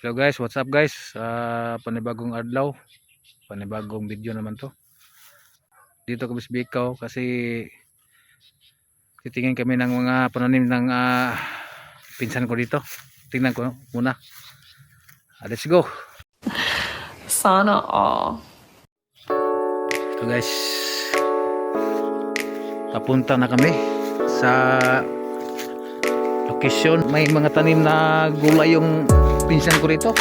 Hello guys, what's up guys? Panibagong adlaw, panibagong video naman to. Dito kami sa Bicao kasi titingin kami ng mga pananim ng pinsan ko dito. Tingnan ko muna. Let's go. Sana all. So guys, papunta na kami sa location. May mga tanim na gulay yung pinsan ko rito.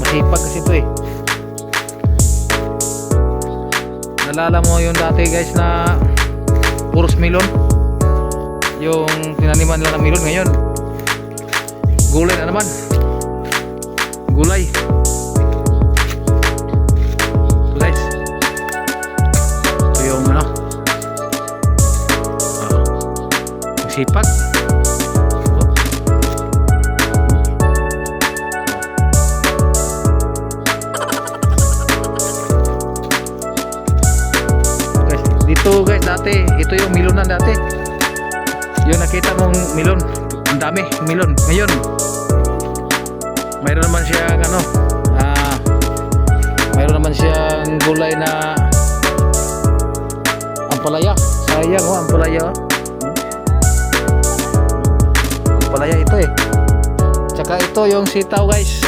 Masipag kasi ito eh. Nalala mo yung dati guys na puros melon, yung tinaniman nila ng melon. Ngayon gulay na naman. Gulay. So guys, ito yung masipag. Ito guys, dati ito yung melonan dati. Yung nakita mong melon, ang dami melon. Ngayon mayroon naman siyang mayroon naman siyang gulay na ampalaya. Sayang ampalaya. Ampalaya ito eh. Tsaka ito yung sitaw guys.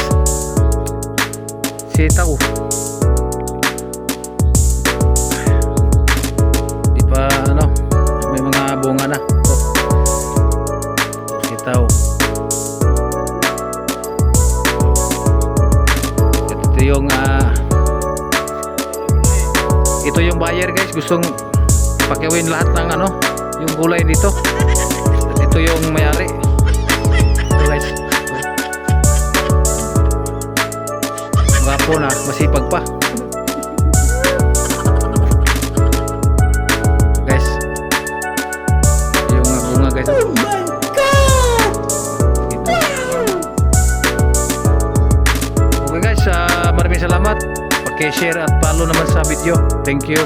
Sitaw. May mga bunga na. Sitaw. Ito yung buyer guys, gustong pakiwin lahat ng yung gulay dito. Ito yung mayari. Ito guys. Gwapo na, masipag pa. Guys. Oh my God! Okay guys, maraming salamat. Paki-share at follow naman sa video. Thank you.